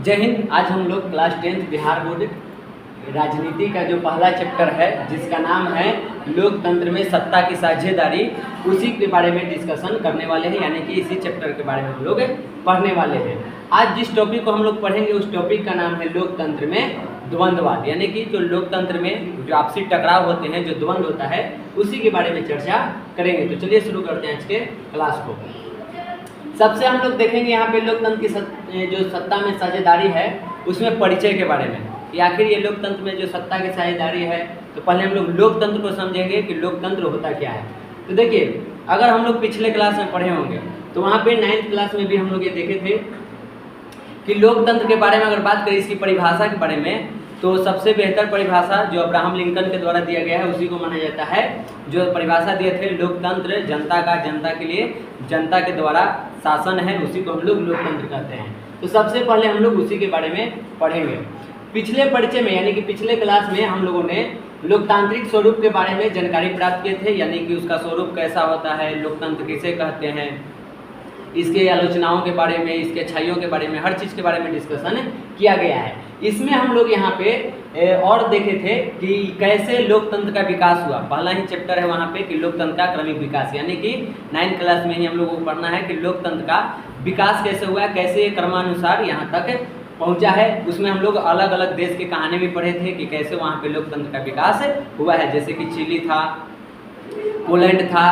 जय हिंद। आज हम लोग क्लास 10th बिहार बोर्ड राजनीति का जो पहला चैप्टर है जिसका नाम है लोकतंत्र में सत्ता की साझेदारी, उसी के बारे में डिस्कशन करने वाले हैं, यानी कि इसी चैप्टर के बारे में हम लोग पढ़ने वाले हैं। आज जिस टॉपिक को हम लोग पढ़ेंगे उस टॉपिक का नाम है लोकतंत्र में द्वंद्ववाद, यानी कि जो लोकतंत्र में जो आपसी टकराव होते हैं, जो द्वंद्व होता है, उसी के बारे में चर्चा करेंगे। तो चलिए शुरू करते हैं आज के क्लास को। सबसे हम लोग देखेंगे यहाँ पे लोकतंत्र की जो सत्ता में साझेदारी है उसमें परिचय के बारे में, कि आखिर ये लोकतंत्र में जो सत्ता की साझेदारी है, तो पहले हम लोग लोकतंत्र को समझेंगे कि लोकतंत्र होता क्या है। तो देखिए, अगर हम लोग पिछले क्लास में पढ़े होंगे तो वहाँ पे 9th क्लास में भी हम लोग ये देखे थे कि लोकतंत्र के बारे में अगर बात करें, इसकी परिभाषा के बारे में, तो सबसे बेहतर परिभाषा जो अब्राहम लिंकन के द्वारा दिया गया है उसी को माना जाता है। जो परिभाषा दिए थे, लोकतंत्र जनता का, जनता के लिए, जनता के द्वारा शासन है, उसी को हम लोग लोकतंत्र कहते हैं। तो सबसे पहले हम लोग उसी के बारे में पढ़ेंगे। पिछले परिचय में, यानी कि पिछले क्लास में हम लोगों ने लोकतांत्रिक स्वरूप के बारे में जानकारी प्राप्त किए थे, यानी कि उसका स्वरूप कैसा होता है, लोकतंत्र किसे कहते हैं, इसके आलोचनाओं के बारे में, इसके अच्छाइयों के बारे में, हर चीज़ के बारे में डिस्कशन किया गया है। इसमें हम लोग यहाँ पे और देखे थे कि कैसे लोकतंत्र का विकास हुआ। पहला ही चैप्टर है वहाँ पे कि लोकतंत्र का क्रमिक विकास, यानी कि 9th क्लास में ही हम लोगों को पढ़ना है कि लोकतंत्र का विकास कैसे हुआ, कैसे क्रमानुसार यहाँ तक पहुँचा है। उसमें हम लोग अलग अलग देश की कहानी भी पढ़े थे कि कैसे वहाँ पे लोकतंत्र का विकास हुआ है, जैसे कि चिली था, पोलैंड था।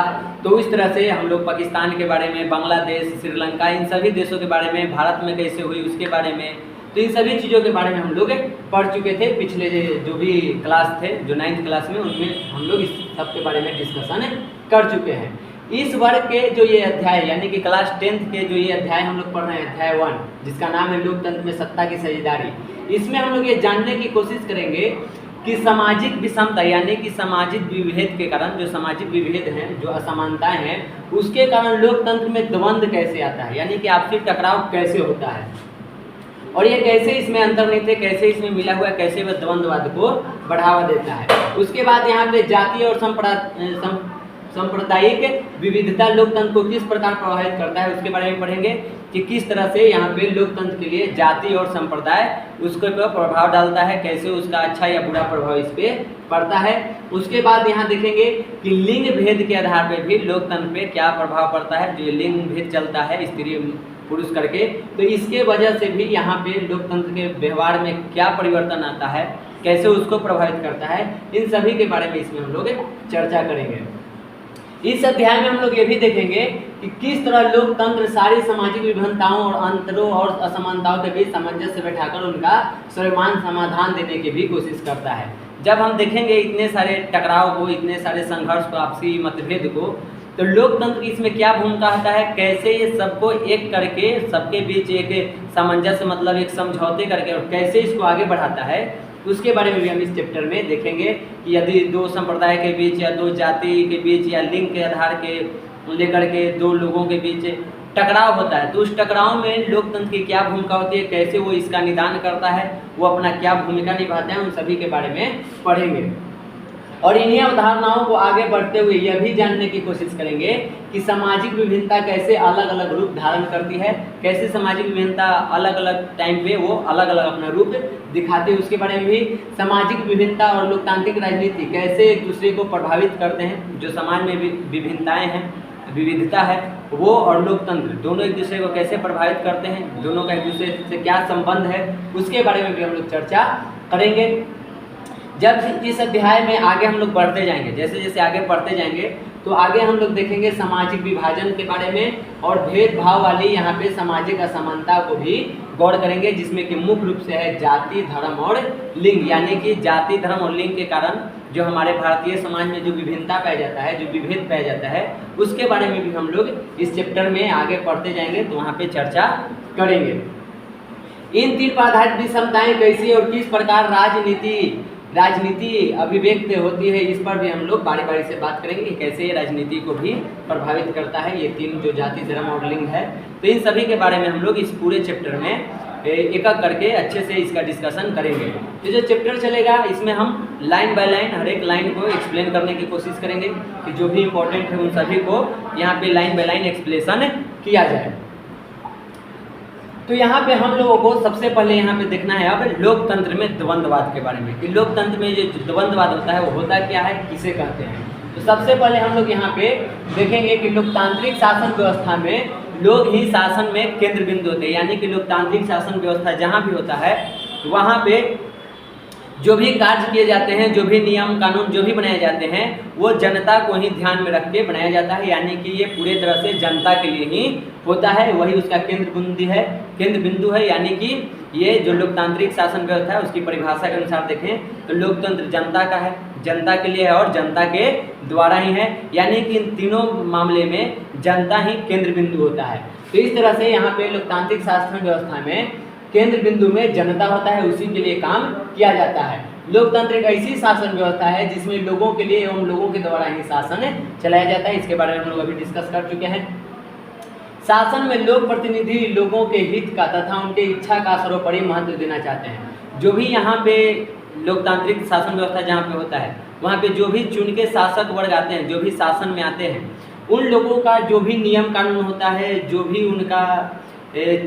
तो इस तरह से हम लोग पाकिस्तान के बारे में, बांग्लादेश, श्रीलंका, इन सभी देशों के बारे में, भारत में कैसे हुई उसके बारे में, तो इन सभी चीज़ों के बारे में हम लोग पढ़ चुके थे पिछले जो भी क्लास थे, जो 9th क्लास में, उनमें हम लोग इस सब के बारे में डिस्कशन कर चुके हैं। इस वर्ग के जो ये अध्याय, यानी कि क्लास 10th के जो ये अध्याय हम लोग पढ़ रहे हैं, अध्याय 1, जिसका नाम है लोकतंत्र में सत्ता की साझेदारी, इसमें हम लोग ये जानने की कोशिश करेंगे कि सामाजिक विषमता, यानी कि सामाजिक विभेद के कारण, जो सामाजिक विभेद हैं, जो असमानताएं हैं, उसके कारण लोकतंत्र में द्वंद्व कैसे आता है, यानी कि आपसी टकराव कैसे होता है, और ये कैसे इसमें अंतर्निहित है, कैसे इसमें मिला हुआ है, कैसे वह द्वंद्ववाद को बढ़ावा देता है। उसके बाद यहाँ पे जातीय और सांप्रदायिक विविधता लोकतंत्र को किस प्रकार प्रभावित करता है, उसके बारे में पढ़ेंगे कि किस तरह से यहाँ पे लोकतंत्र के लिए जाति और संप्रदाय उसके पर प्रभाव डालता है, कैसे उसका अच्छा या बुरा प्रभाव इस पे पड़ता है। उसके बाद यहाँ देखेंगे कि लिंग भेद के आधार पर भी लोकतंत्र पे क्या प्रभाव पड़ता है, जो लिंग भेद चलता है स्त्री पुरुष करके, तो इसके वजह से भी यहाँ पे लोकतंत्र के व्यवहार में क्या परिवर्तन आता है, कैसे उसको प्रभावित करता है, इन सभी के बारे में इसमें हम लोग चर्चा करेंगे। इस अध्याय में हम लोग ये भी देखेंगे कि किस तरह लोकतंत्र सारी सामाजिक विभिन्नताओं और अंतरों और असमानताओं के बीच सामंजस्य बैठाकर उनका सर्वमान्य समाधान देने की भी कोशिश करता है। जब हम देखेंगे इतने सारे टकराव को, इतने सारे संघर्ष को, आपसी मतभेद को, तो लोकतंत्र की इसमें क्या भूमिका होता है, कैसे ये सबको एक करके, सबके बीच एक सामंजस्य, मतलब एक समझौते करके, और कैसे इसको आगे बढ़ाता है, उसके बारे में भी हम इस चैप्टर में देखेंगे कि यदि दो संप्रदाय के बीच या दो जाति के बीच या लिंग के आधार के लेकर के दो लोगों के बीच टकराव होता है, तो उस टकराव में लोकतंत्र की क्या भूमिका होती है, कैसे वो इसका निदान करता है, वो अपना क्या भूमिका निभाते हैं, उन सभी के बारे में पढ़ेंगे। और इन्हीं अवधारणाओं को आगे बढ़ते हुए यह भी जानने की कोशिश करेंगे कि सामाजिक विभिन्नता कैसे अलग अलग रूप धारण करती है, कैसे सामाजिक विभिन्नता अलग अलग टाइम पे वो अलग अलग अपना रूप दिखाते हैं, उसके बारे में भी। सामाजिक विभिन्नता और लोकतांत्रिक राजनीति कैसे एक दूसरे को प्रभावित करते हैं, जो समाज में विभिन्नताएं हैं, विविधता है, वो और लोकतंत्र दोनों एक दूसरे को कैसे प्रभावित करते हैं, दोनों का एक दूसरे से क्या संबंध है, उसके बारे में भी हम लोग चर्चा करेंगे। जब इस अध्याय में आगे हम लोग बढ़ते जाएंगे, जैसे जैसे आगे पढ़ते जाएंगे, तो आगे हम लोग देखेंगे सामाजिक विभाजन के बारे में, और भेदभाव वाली यहाँ पे सामाजिक असमानता को भी गौर करेंगे, जिसमें कि मुख्य रूप से है जाति, धर्म और लिंग, यानी कि जाति, धर्म और लिंग के कारण जो हमारे भारतीय समाज में जो विभिन्नता पाया जाता है, जो विभेद पाया जाता है, उसके बारे में भी हम लोग इस चैप्टर में आगे पढ़ते जाएंगे, तो वहाँ पे चर्चा करेंगे। इन तीन पर आधारित विषमताएं कैसी और किस प्रकार राजनीति अभिव्यक्त होती है, इस पर भी हम लोग बारी बारी से बात करेंगे कि कैसे ये राजनीति को भी प्रभावित करता है, ये तीन जो जाति, धर्म और लिंग है। तो इन सभी के बारे में हम लोग इस पूरे चैप्टर में एक एक करके अच्छे से इसका डिस्कशन करेंगे। तो जो चैप्टर चलेगा इसमें हम लाइन बाय लाइन हर एक लाइन को एक्सप्लेन करने की कोशिश करेंगे कि जो भी इम्पोर्टेंट है उन सभी को यहाँ पे लाइन बाय लाइन एक्सप्लेनेशन किया जाए। तो यहाँ पे हम लोगों को सबसे पहले यहाँ पे देखना है अब लोकतंत्र में द्वंद्ववाद के बारे में कि लोकतंत्र में जो द्वंद्ववाद होता है वो होता क्या है, किसे कहते हैं। तो सबसे पहले हम लोग यहाँ पे देखेंगे कि लोकतांत्रिक शासन व्यवस्था में लोग ही शासन में केंद्र बिंदु होते हैं, यानी कि लोकतांत्रिक शासन व्यवस्था जहाँ भी होता है वहाँ पे जो भी कार्य किए जाते हैं, जो भी नियम कानून जो भी बनाए जाते हैं वो जनता को ही ध्यान में रख के बनाया जाता है, यानी कि ये पूरे तरह से जनता के लिए ही होता है, वही उसका केंद्र बिंदु है। यानी कि ये जो लोकतांत्रिक शासन व्यवस्था है उसकी परिभाषा के अनुसार देखें तो लोकतंत्र जनता का है, जनता के लिए है और जनता के द्वारा ही है, यानी कि इन तीनों मामले में जनता ही केंद्र बिंदु होता है। तो इस तरह से यहाँ पे लोकतांत्रिक शासन व्यवस्था में केंद्र बिंदु में जनता होता है, उसी के लिए काम किया जाता है। लोकतंत्र एक ऐसी शासन व्यवस्था है जिसमें लोगों के लिए एवं लोगों के द्वारा ही शासन चलाया जाता है। इसके बारे में हम लोग अभी डिस्कस कर चुके हैं। शासन में लोक प्रतिनिधि लोगों के हित का तथा उनके इच्छा का सर्वोपरि महत्व देना चाहते हैं। जो भी यहाँ पे लोकतांत्रिक शासन व्यवस्था जहाँ पे होता है वहाँ पे जो भी चुन के शासक वर्ग आते हैं, जो भी शासन में आते हैं, उन लोगों का जो भी नियम कानून होता है, जो भी उनका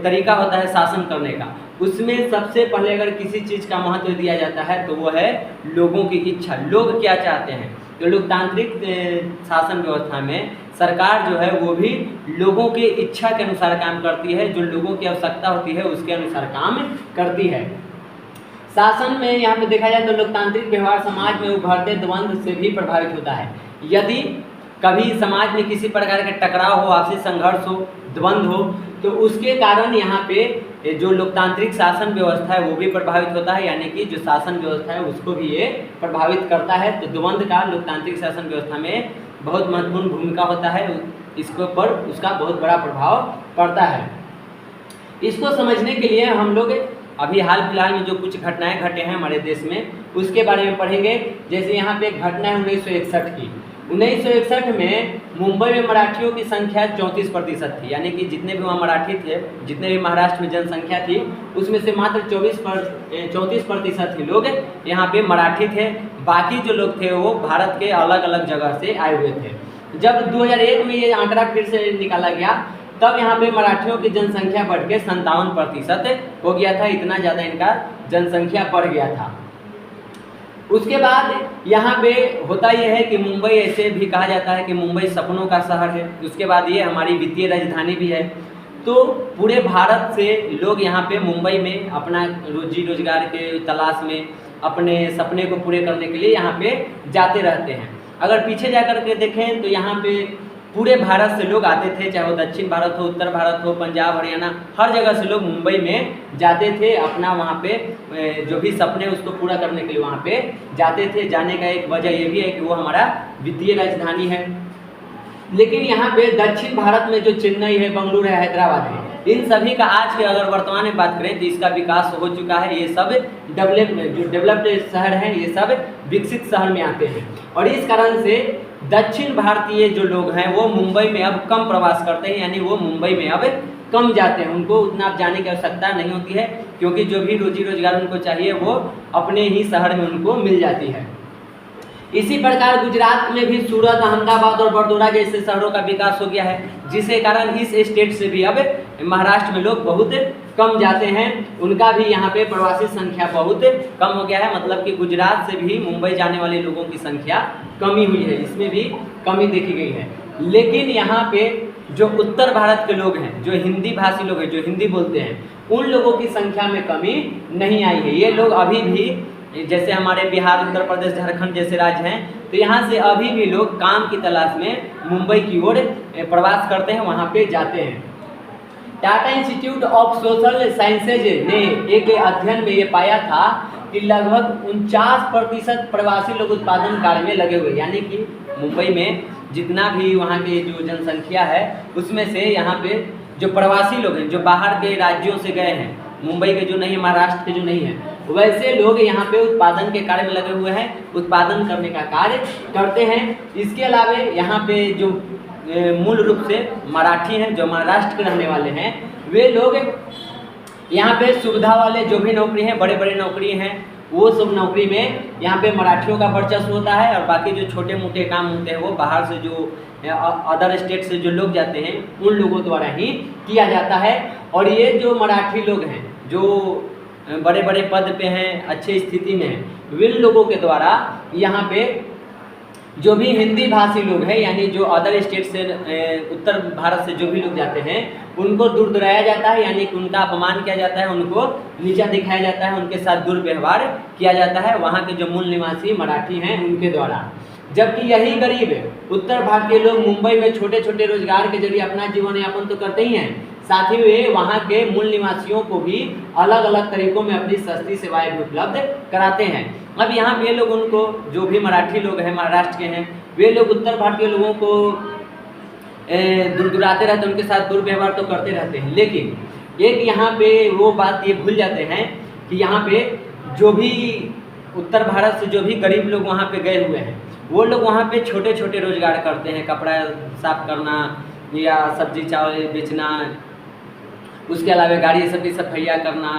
तरीका होता है शासन करने का, उसमें सबसे पहले अगर किसी चीज़ का महत्व दिया जाता है तो वो है लोगों की इच्छा, लोग क्या चाहते हैं। तो लोकतांत्रिक शासन व्यवस्था में सरकार जो है वो भी लोगों की इच्छा के अनुसार काम करती है, जो लोगों की आवश्यकता होती है उसके अनुसार काम करती है। शासन में यहाँ पे देखा जाए तो लोकतांत्रिक व्यवहार समाज में उभरते द्वंद्व से भी प्रभावित होता है। यदि कभी समाज में किसी प्रकार के टकराव हो, आपसी संघर्ष हो, द्वंद्व हो, तो उसके कारण यहाँ पे जो लोकतांत्रिक शासन व्यवस्था है वो भी प्रभावित होता है, यानी कि जो शासन व्यवस्था है उसको भी ये प्रभावित करता है। तो द्वंद्व का लोकतांत्रिक शासन व्यवस्था में बहुत महत्वपूर्ण भूमिका होता है, इसके ऊपर उसका बहुत बड़ा प्रभाव पड़ता है। इसको समझने के लिए हम लोग अभी हाल फिलहाल में जो कुछ घटनाएं घटे हैं हमारे देश में उसके बारे में पढ़ेंगे। जैसे यहाँ पे एक घटना है 1961 की। 1961 में मुंबई में मराठियों की संख्या 34% थी, यानी कि जितने भी वहाँ मराठी थे, जितने भी महाराष्ट्र में जनसंख्या थी उसमें से मात्र 34% ही लोग यहाँ पे मराठी थे। बाकी जो लोग थे वो भारत के अलग अलग जगह से आए हुए थे। जब 2001 में ये आंकड़ा फिर से निकाला गया तब यहाँ पे मराठियों की जनसंख्या बढ़ के 57% हो गया था। इतना ज़्यादा इनका जनसंख्या बढ़ गया था। उसके बाद यहाँ पे होता यह है कि मुंबई ऐसे भी कहा जाता है कि मुंबई सपनों का शहर है। उसके बाद ये हमारी वित्तीय राजधानी भी है। तो पूरे भारत से लोग यहाँ पे मुंबई में अपना रोजी रोजगार के तलाश में अपने सपने को पूरे करने के लिए यहाँ पे जाते रहते हैं। अगर पीछे जा कर के देखें तो यहाँ पे पूरे भारत से लोग आते थे, चाहे वो दक्षिण भारत हो, उत्तर भारत हो, पंजाब हरियाणा, हर जगह से लोग मुंबई में जाते थे। अपना वहाँ पे जो भी सपने उसको पूरा करने के लिए वहाँ पे जाते थे। जाने का एक वजह ये भी है कि वो हमारा वित्तीय राजधानी है। लेकिन यहाँ पे दक्षिण भारत में जो चेन्नई है, बेंगलुरु है, हैदराबाद है, इन सभी का आज के अगर वर्तमान में बात करें तो इसका विकास हो चुका है। ये सब डेवलप्ड शहर हैं, ये सब विकसित शहर में आते हैं। और इस कारण से दक्षिण भारतीय जो लोग हैं वो मुंबई में अब कम प्रवास करते हैं, यानी वो मुंबई में अब कम जाते हैं। उनको उतना अब जाने की आवश्यकता नहीं होती है, क्योंकि जो भी रोजी रोजगार उनको चाहिए वो अपने ही शहर में उनको मिल जाती है। इसी प्रकार गुजरात में भी सूरत, अहमदाबाद और बड़ौदा जैसे शहरों का विकास हो गया है, जिसके कारण इस स्टेट से भी अब महाराष्ट्र में लोग बहुत कम जाते हैं। उनका भी यहाँ पे प्रवासी संख्या बहुत कम हो गया है। मतलब कि गुजरात से भी मुंबई जाने वाले लोगों की संख्या कमी हुई है, इसमें भी कमी देखी गई है। लेकिन यहाँ पे जो उत्तर भारत के लोग हैं, जो हिंदी भाषी लोग हैं, जो हिंदी बोलते हैं, उन लोगों की संख्या में कमी नहीं आई है। ये लोग अभी भी, जैसे हमारे बिहार, उत्तर प्रदेश, झारखंड जैसे राज्य हैं, तो यहाँ से अभी भी लोग काम की तलाश में मुंबई की ओर प्रवास करते हैं, वहाँ पे जाते हैं। Tata institute of social sciences ने एक अध्ययन में ये पाया था कि लगभग 49% प्रवासी लोग उत्पादन कार्य में लगे हुए, यानी कि मुंबई में जितना भी वहाँ की जो जनसंख्या है उसमें से यहाँ पे जो प्रवासी लोग हैं, जो बाहर के राज्यों से गए हैं, मुंबई के जो नहीं, महाराष्ट्र के जो नहीं है, वैसे लोग यहाँ पे उत्पादन के कार्य में लगे हुए हैं, उत्पादन करने का कार्य करते हैं। इसके अलावा यहाँ पे जो मूल रूप से मराठी हैं, जो महाराष्ट्र के रहने वाले हैं, वे लोग यहाँ पे सुविधा वाले जो भी नौकरी हैं, बड़े बड़े नौकरी हैं, वो सब नौकरी में यहाँ पे मराठियों का वर्चस्व होता है, और बाकी जो छोटे मोटे काम होते हैं वो बाहर से जो अदर स्टेट से जो लोग जाते हैं उन लोगों द्वारा ही किया जाता है। और ये जो मराठी लोग हैं जो बड़े बड़े पद पे हैं, अच्छे स्थिति में हैं, विन लोगों के द्वारा यहाँ पे जो भी हिंदी भाषी लोग हैं, यानी जो अदर स्टेट से उत्तर भारत से जो भी लोग जाते हैं उनको दूर दुराया जाता है, यानी कि उनका अपमान किया जाता है, उनको नीचा दिखाया जाता है, उनके साथ दुर्व्यवहार किया जाता है वहाँ के जो मूल निवासी मराठी हैं उनके द्वारा। जबकि यही गरीब उत्तर भारतीय लोग मुंबई में छोटे छोटे रोजगार के जरिए अपना जीवन यापन तो करते ही हैं, साथ ही वे वहाँ के मूल निवासियों को भी अलग अलग तरीकों में अपनी सस्ती सेवाएं भी उपलब्ध कराते हैं। अब यहाँ पे लोग उनको, जो भी मराठी लोग हैं महाराष्ट्र के हैं, वे लोग उत्तर भारतीय लोगों को दुराते रहते हैं, उनके साथ दुर्व्यवहार तो करते रहते हैं, लेकिन एक यहाँ पे वो बात ये भूल जाते हैं कि यहाँ पे जो भी उत्तर भारत से जो भी गरीब लोग वहाँ पे गए हुए हैं वो लोग वहाँ पे छोटे छोटे रोजगार करते हैं, कपड़ा साफ करना या सब्जी चावल बेचना, उसके अलावा गाड़ी सब की सफाइया करना,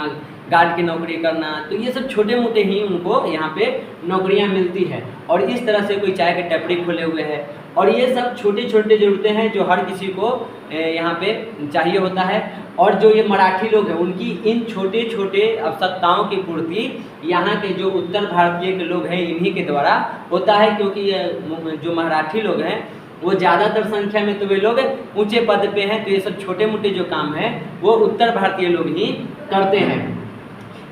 गार्ड की नौकरी करना, तो ये सब छोटे मोटे ही उनको यहाँ पे नौकरियाँ मिलती है। और इस तरह से कोई चाय के टपरी खोले हुए है, और ये सब छोटे छोटे ज़रूरतें हैं जो हर किसी को यहाँ पे चाहिए होता है। और जो ये मराठी लोग हैं उनकी इन छोटे छोटे आवश्यकताओं की पूर्ति यहाँ के जो उत्तर भारतीय के लोग हैं इन्हीं के द्वारा होता है, क्योंकि जो मराठी लोग हैं वो ज़्यादातर संख्या में तो वे लोग ऊंचे पद पे हैं, तो ये सब छोटे मोटे जो काम है वो उत्तर भारतीय लोग ही करते हैं।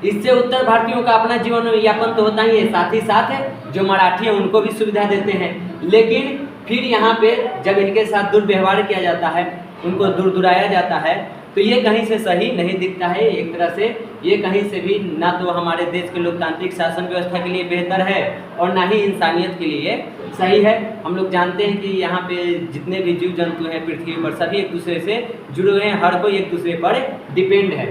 इससे उत्तर भारतीयों का अपना जीवन यापन तो होता ही है, साथ ही साथ जो मराठी हैं उनको भी सुविधा देते हैं। लेकिन फिर यहाँ पे जब इनके साथ दुर्व्यवहार किया जाता है, उनको दूर दुराया जाता है, तो ये कहीं से सही नहीं दिखता है। एक तरह से ये कहीं से भी ना तो हमारे देश के लोकतांत्रिक शासन व्यवस्था के लिए बेहतर है और ना ही इंसानियत के लिए सही है। हम लोग जानते हैं कि यहाँ पे जितने भी जीव जंतु हैं पृथ्वी पर सभी एक दूसरे से जुड़े हुए हैं, हर कोई एक दूसरे पर डिपेंड है।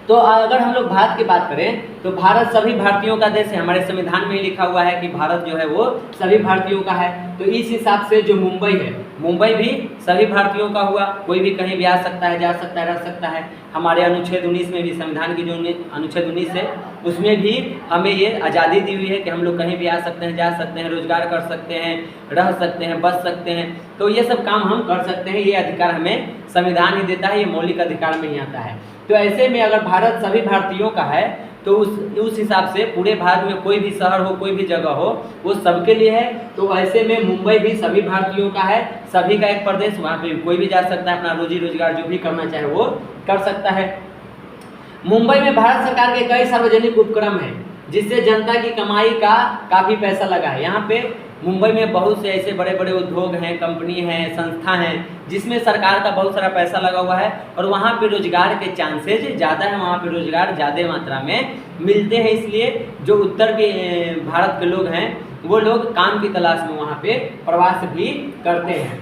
तो अगर हम लोग भारत की बात करें तो भारत सभी भारतीयों का देश है। हमारे संविधान में ही लिखा हुआ है कि भारत जो है वो सभी भारतीयों का है। तो इस हिसाब से जो मुंबई है, मुंबई भी सभी भारतीयों का हुआ, कोई भी कहीं भी आ सकता है, जा सकता है, रह सकता है। हमारे अनुच्छेद 19 में भी, संविधान की जो अनुच्छेद 19 है उसमें भी हमें ये आज़ादी दी हुई है कि हम लोग कहीं भी आ सकते हैं, जा सकते हैं, रोजगार कर सकते हैं, रह सकते हैं, बच सकते हैं। तो ये सब काम हम कर सकते हैं, ये अधिकार हमें संविधान ही देता है, ये मौलिक अधिकार में ही आता है। तो ऐसे में अगर भारत सभी भारतीयों का है तो उस हिसाब से पूरे भारत में कोई भी शहर हो, कोई भी जगह हो, वो सबके लिए है। तो ऐसे में मुंबई भी सभी भारतीयों का है, सभी का एक प्रदेश, वहाँ पे कोई भी जा सकता है, अपना रोजी रोजगार जो भी करना चाहे वो कर सकता है। मुंबई में भारत सरकार के कई सार्वजनिक उपक्रम हैं जिससे जनता की कमाई का काफ़ी पैसा लगा है। यहाँ पे मुंबई में बहुत से ऐसे बड़े बड़े उद्योग हैं, कंपनी हैं, संस्था हैं जिसमें सरकार का बहुत सारा पैसा लगा हुआ है और वहाँ पे रोजगार के चांसेज ज़्यादा है, वहाँ पे रोजगार ज़्यादा मात्रा में मिलते हैं। इसलिए जो उत्तर के भारत के लोग हैं वो लोग काम की तलाश में वहाँ पे प्रवास भी करते हैं।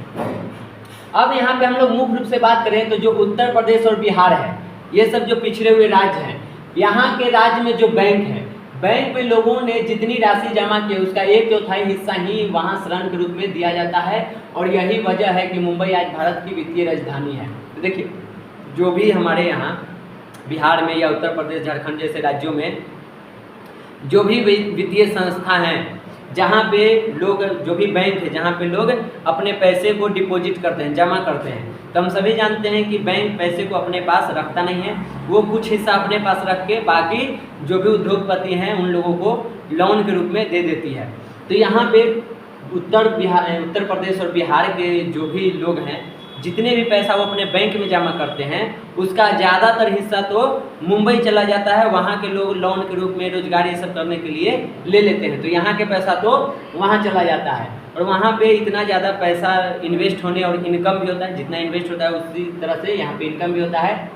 अब यहाँ पे हम लोग मुख्य रूप से बात करें तो जो उत्तर प्रदेश और बिहार है, ये सब जो पिछड़े हुए राज्य हैं, यहाँ के राज्य में जो बैंक है, बैंक में लोगों ने जितनी राशि जमा की उसका 1/4 हिस्सा ही वहाँ ऋण के रूप में दिया जाता है। और यही वजह है कि मुंबई आज भारत की वित्तीय राजधानी है। तो देखिए, जो भी हमारे यहाँ बिहार में या उत्तर प्रदेश, झारखंड जैसे राज्यों में जो भी वित्तीय संस्था हैं, जहाँ पे लोग, जो भी बैंक है जहाँ पे लोग अपने पैसे को डिपॉजिट करते हैं, जमा करते हैं, तो हम सभी जानते हैं कि बैंक पैसे को अपने पास रखता नहीं है, वो कुछ हिस्सा अपने पास रख के बाकी जो भी उद्योगपति हैं उन लोगों को लोन के रूप में दे देती है। तो यहाँ पे उत्तर प्रदेश और बिहार के जो भी लोग हैं, जितने भी पैसा वो अपने बैंक में जमा करते हैं उसका ज़्यादातर हिस्सा तो मुंबई चला जाता है। वहाँ के लोग लोन के रूप में रोजगार ये सब करने के लिए ले लेते हैं, तो यहाँ के पैसा तो वहाँ चला जाता है और वहाँ पे इतना ज़्यादा पैसा इन्वेस्ट होने और इनकम भी होता है, जितना इन्वेस्ट होता है उसी तरह से यहाँ पे इनकम भी होता है।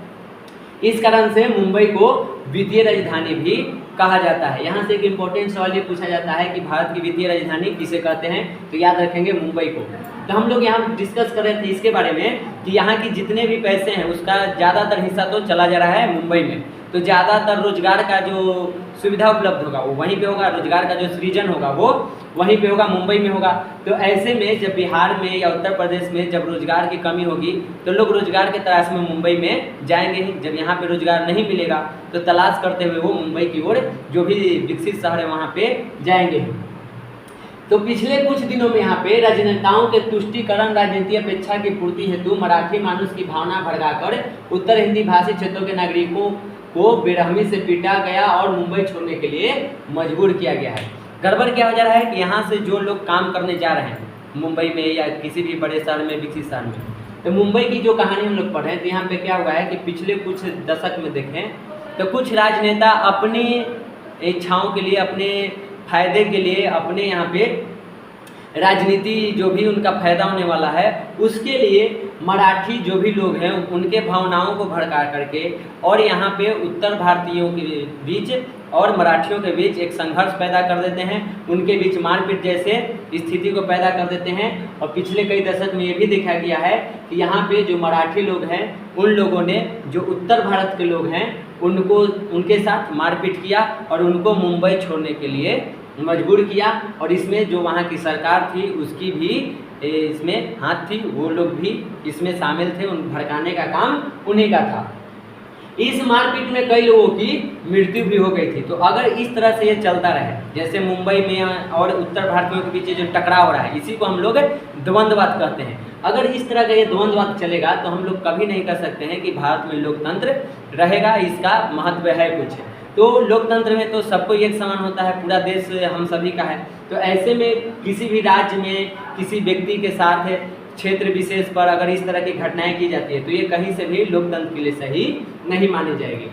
इस कारण से मुंबई को वित्तीय राजधानी भी कहा जाता है। यहाँ से एक इम्पोर्टेंट सवाल ये पूछा जाता है कि भारत की वित्तीय राजधानी किसे कहते हैं, तो याद रखेंगे मुंबई को। तो हम लोग यहाँ डिस्कस कर रहे थे इसके बारे में कि यहाँ की जितने भी पैसे हैं उसका ज़्यादातर हिस्सा तो चला जा रहा है मुंबई में। तो ज़्यादातर रोजगार का जो सुविधा उपलब्ध होगा वो वहीं पे होगा, रोजगार का जो सृजन होगा वो वहीं पे होगा, मुंबई में होगा। तो ऐसे में जब बिहार में या उत्तर प्रदेश में जब रोजगार की कमी होगी तो लोग रोजगार के तलाश में मुंबई में जाएंगे ही। जब यहाँ पे रोजगार नहीं मिलेगा तो तलाश करते हुए वो मुंबई की ओर जो भी विकसित शहर है वहाँ पे जाएंगे। तो पिछले कुछ दिनों में यहाँ पे राजनेताओं के तुष्टीकरण, राजनीति अपेक्षा की पूर्ति हेतु मराठी मानुष की भावना भड़काकर उत्तर हिंदी भाषी क्षेत्रों के नागरिकों को बेरहमी से पीटा गया और मुंबई छोड़ने के लिए मजबूर किया गया है। गड़बड़ क्या हो जा रहा है कि यहाँ से जो लोग काम करने जा रहे हैं मुंबई में या किसी भी बड़े शहर में, विकसित शहर में, तो मुंबई की जो कहानी हम लोग पढ़े तो यहाँ पे क्या हुआ है कि पिछले कुछ दशक में देखें तो कुछ राजनेता अपनी इच्छाओं के लिए, अपने फायदे के लिए, अपने यहाँ पे राजनीति जो भी उनका फायदा होने वाला है उसके लिए मराठी जो भी लोग हैं उनके भावनाओं को भड़का करके और यहाँ पे उत्तर भारतीयों के बीच और मराठियों के बीच एक संघर्ष पैदा कर देते हैं, उनके बीच मारपीट जैसे स्थिति को पैदा कर देते हैं। और पिछले कई दशक में ये भी देखा गया है कि यहाँ पे जो मराठी लोग हैं उन लोगों ने जो उत्तर भारत के लोग हैं उनको उनके साथ मारपीट किया और उनको मुंबई छोड़ने के लिए मजबूर किया। और इसमें जो वहाँ की सरकार थी उसकी भी इसमें हाथ थी, वो लोग भी इसमें शामिल थे, उन भड़काने का काम उन्हीं का था। इस मारपीट में कई लोगों की मृत्यु भी हो गई थी। तो अगर इस तरह से ये चलता रहे, जैसे मुंबई में और उत्तर भारतीयों के बीच जो टकराव हो रहा है, इसी को हम लोग द्वंद्ववाद कहते हैं। अगर इस तरह का ये द्वंद्ववाद चलेगा तो हम लोग कभी नहीं कह सकते हैं कि भारत में लोकतंत्र रहेगा, इसका महत्व है कुछ। तो लोकतंत्र में तो सबको एक समान होता है, पूरा देश हम सभी का है। तो ऐसे में किसी भी राज्य में किसी व्यक्ति के साथ क्षेत्र विशेष पर अगर इस तरह की घटनाएं की जाती है तो ये कहीं से भी लोकतंत्र के लिए सही नहीं मानी जाएगी।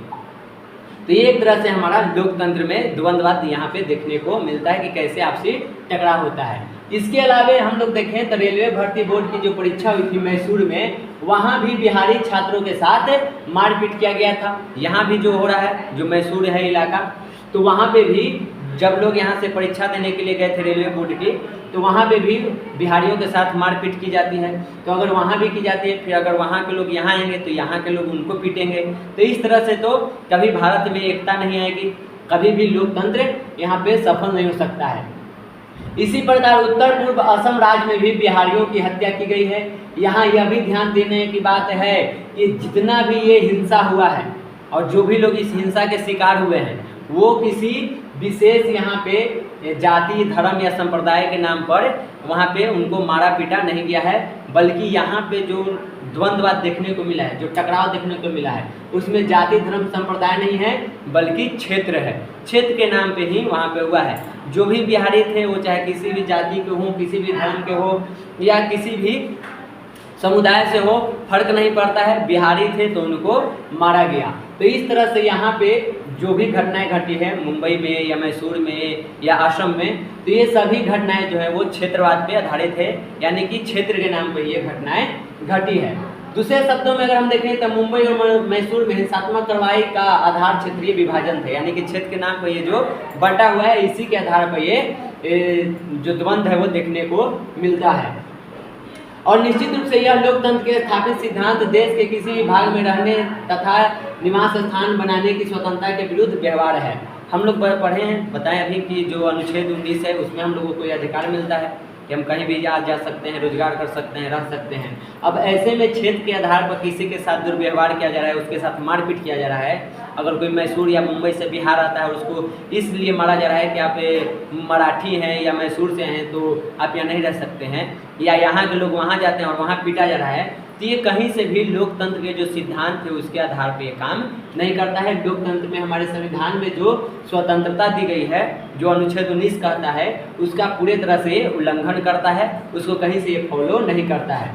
तो ये एक तरह से हमारा लोकतंत्र में द्वंद्ववाद यहाँ पे देखने को मिलता है कि कैसे आपसी टकराव होता है। इसके अलावा हम लोग देखें तो रेलवे भर्ती बोर्ड की जो परीक्षा हुई थी मैसूर में, वहाँ भी बिहारी छात्रों के साथ मारपीट किया गया था। यहाँ भी जो हो रहा है, जो मैसूर है इलाका, तो वहाँ पे भी जब लोग यहाँ से परीक्षा देने के लिए गए थे रेलवे बोर्ड की, तो वहाँ पे भी बिहारियों के साथ मारपीट की जाती है। तो अगर वहाँ भी की जाती है, फिर अगर वहाँ के लोग यहाँ आएंगे तो यहाँ के लोग उनको पीटेंगे। तो इस तरह से तो कभी भारत में एकता नहीं आएगी, कभी भी लोकतंत्र यहाँ पे सफल नहीं हो सकता है। इसी प्रकार उत्तर पूर्व असम राज्य में भी बिहारियों की हत्या की गई है। यहाँ यह भी ध्यान देने की बात है कि जितना भी ये हिंसा हुआ है और जो भी लोग इस हिंसा के शिकार हुए हैं वो किसी विशेष यहाँ पे जाति, धर्म या संप्रदाय के नाम पर वहाँ पे उनको मारा पीटा नहीं गया है, बल्कि यहाँ पे जो द्वंद्ववाद देखने को मिला है, जो टकराव देखने को मिला है, उसमें जाति, धर्म, संप्रदाय नहीं है बल्कि क्षेत्र है। क्षेत्र के नाम पे ही वहाँ पे हुआ है। जो भी बिहारी थे वो चाहे किसी भी जाति के हों, किसी भी धर्म के हो या किसी भी समुदाय से हो, फर्क नहीं पड़ता है, बिहारी थे तो उनको मारा गया। तो इस तरह से यहाँ पे जो भी घटनाएं घटी है मुंबई में या मैसूर में या असम में, तो ये सभी घटनाएं जो है वो क्षेत्रवाद पे आधारित है, यानी कि क्षेत्र के नाम पर ये घटनाएं घटी है। दूसरे शब्दों में अगर हम देखें तो मुंबई और मैसूर में हिंसात्मक कार्रवाई का आधार क्षेत्रीय विभाजन थे, यानी कि क्षेत्र के नाम पर ये जो बटा हुआ है इसी के आधार पर ये जो द्वंद्व है वो देखने को मिलता है। और निश्चित रूप से यह लोकतंत्र के स्थापित सिद्धांत देश के किसी भी भाग में रहने तथा निवास स्थान बनाने की स्वतंत्रता के विरुद्ध व्यवहार है। हम लोग पढ़े हैं, बताएं अभी कि जो अनुच्छेद 19 है उसमें हम लोगों को यह अधिकार मिलता है कि हम कहीं भी जा सकते हैं, रोजगार कर सकते हैं, रह सकते हैं। अब ऐसे में क्षेत्र के आधार पर किसी के साथ दुर्व्यवहार किया जा रहा है, उसके साथ मारपीट किया जा रहा है। अगर कोई मैसूर या मुंबई से बिहार आता है और उसको इसलिए मारा जा रहा है कि आप मराठी हैं या मैसूर से हैं तो आप यहाँ नहीं रह सकते हैं, या यहाँ के लोग वहाँ जाते हैं और वहाँ पीटा जा रहा है, तो ये कहीं से भी लोकतंत्र के जो सिद्धांत थे उसके आधार पर ये काम नहीं करता है। लोकतंत्र में हमारे संविधान में जो स्वतंत्रता दी गई है, जो अनुच्छेद 19 कहता है, उसका पूरे तरह से उल्लंघन करता है, उसको कहीं से ये फॉलो नहीं करता है।